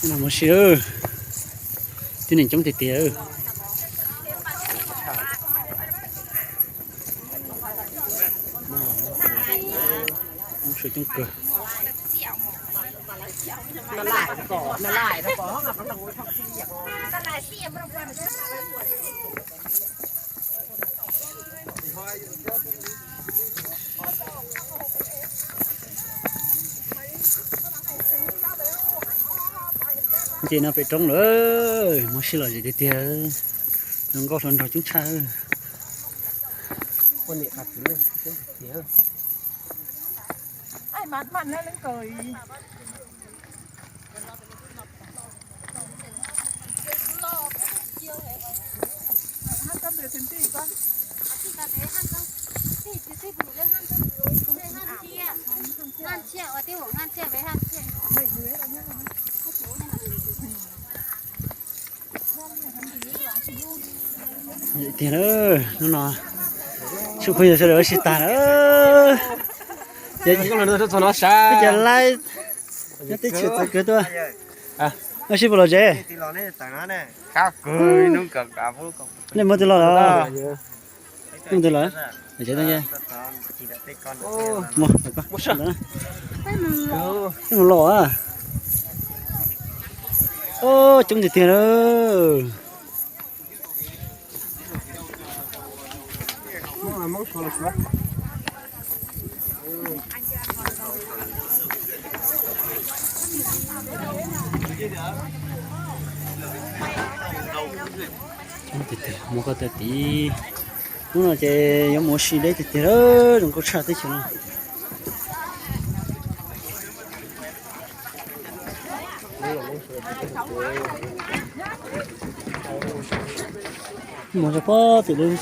là một xíu thế này chống tiệt một số chống cửa nó lại nó có ngập nó ngồi trong kia chị nó phải trống nữa một xíu là gì tiệt đừng có thằng nào chúng ta con nhện thật lên tiếng ai mặn mặn lên cười hát cơm được thêm gì con ngàn triệu ở tiêu ngàn triệu với ngàn triệu 7 người là nhá vậy tiệt ơi nó chụp bây giờ sẽ đỡ xịt tàn ơi vậy con lần thôi nó xa bây giờ lại nó tích chữ tới cửa tôi nó xịt vào rồi chứ thì nó này tại nó này khác cười nó cả vô cùng nên mới từ lo đó không từ lo để chơi thôi chứ mua một sao cái một lọ à ô chúng thì tiền ơi mong số là mua cái tí nó là chơi giống mua xì đấy thì đó đừng có sợ tới chuyện mua cho có thì đây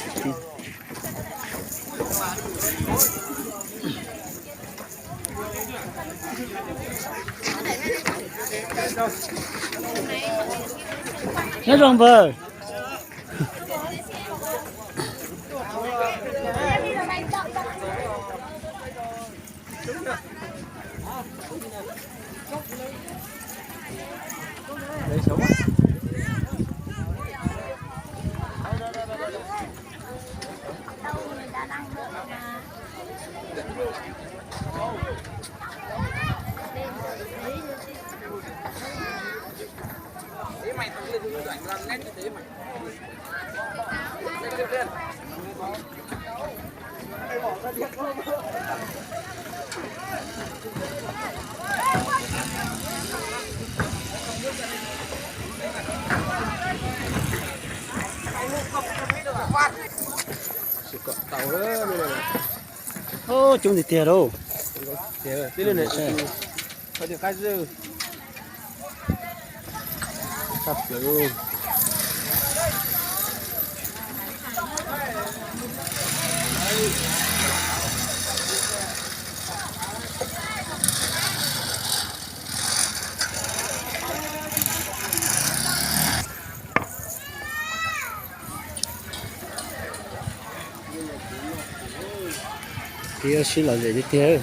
nó rong bờ tàu đó ô chúng thì tiền đâu thế này có được cái dư sắp rồi kia xí là gì thế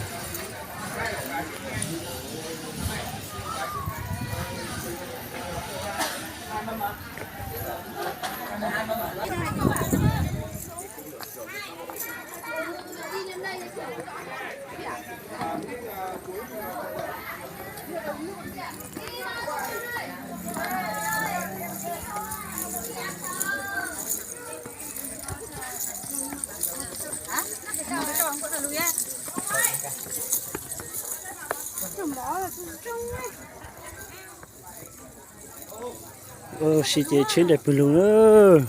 ô xí chơi chuyến đẹp luôn nữa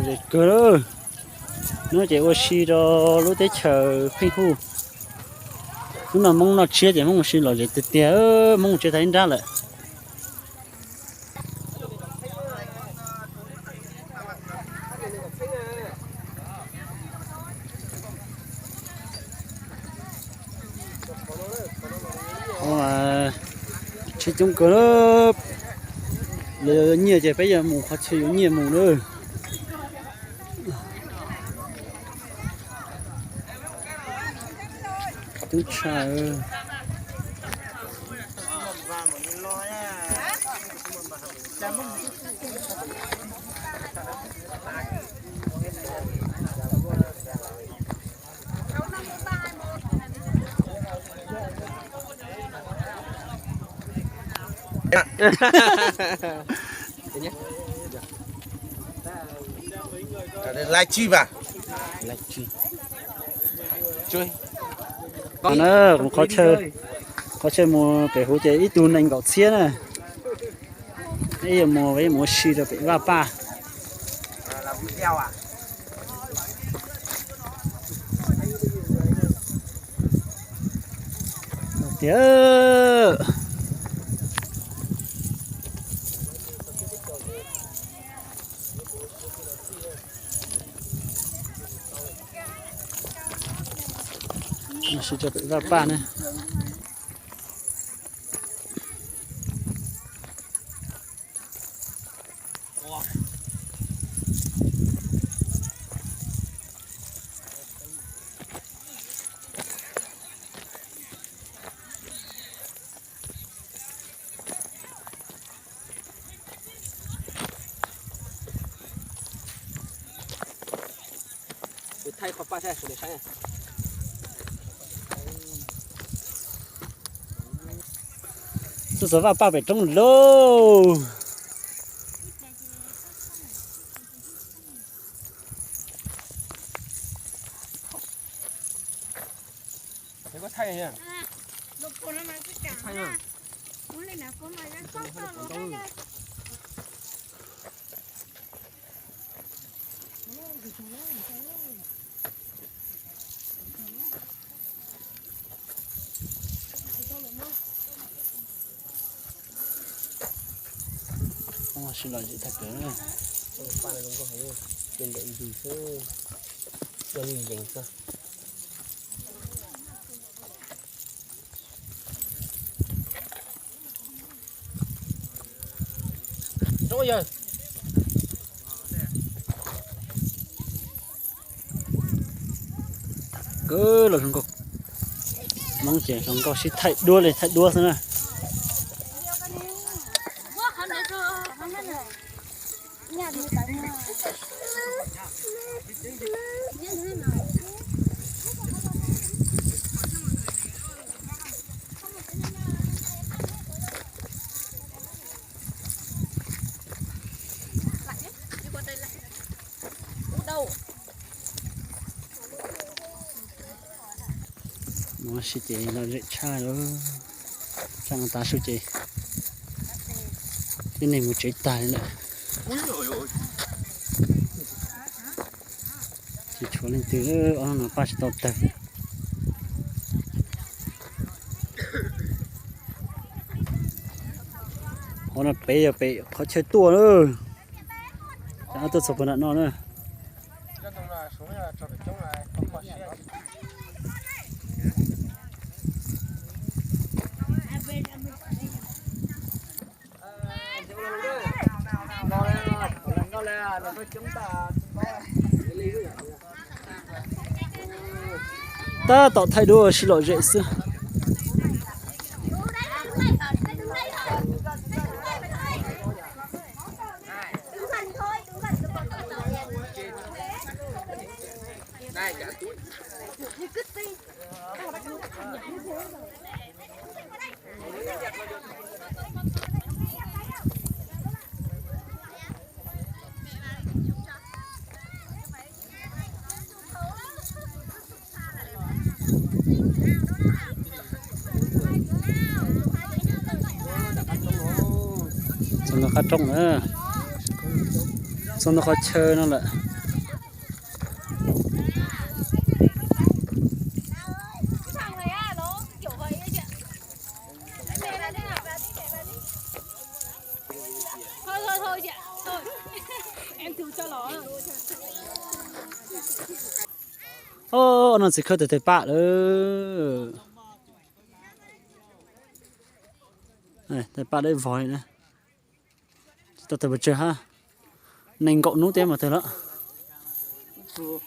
rồi cơ đó nó chạy qua xí đó lúc tới chờ khinh khu nhưng mà mong nó chia thì mong xí là gì từ từ mong chia thấy ra lại mà chỉ chúng cơ đó lỡ nhiều chứ bây giờ mù khó chịu nhiều mù nữa tôi chờ Lai chi à? lại chi Chơi. còn nữa cũng khó chơi mùa để hỗ trợ ít tuần anh gọt xía nè bây giờ mùa với mùa xì rồi bị va pa Làm video à? tía nó xì cho bị va pa nè Thay papa saya sudah saya. số va pa phải trong lô Thế có thay nhá. Lúc cô nó mang cái cẳng ra. Muốn lên nào cô mà ra sót cho nó thay ra. xin lỗi chị thật nữa Papa này không có hay. Bên đấy gì chứ? Cho gì dành cơ. Rồi giờ. cứ là không có mong chị không có sẽ thay đua thế này Nhà đi tới nhà. nó sẽ chị là dễ cha đó sang ta số chị cái này một chế tài nữa chị cho lên từ nó ba sẽ tốt tập họ là bé khó chơi tua nữa chẳng tôi sập vào nó nữa ta tạo thay đổi xin lỗi dễ xưa xong nó khá trông nữa xong nó khó chơi nó lại Thôi chị ạ, thôi. Em thứ cho nó. ô nó sẽ khơi từ bạ nữa này từ bạ đây vòi nữa tao thấy bật chơi ha nên cậu nút tem mà thôi đó Cô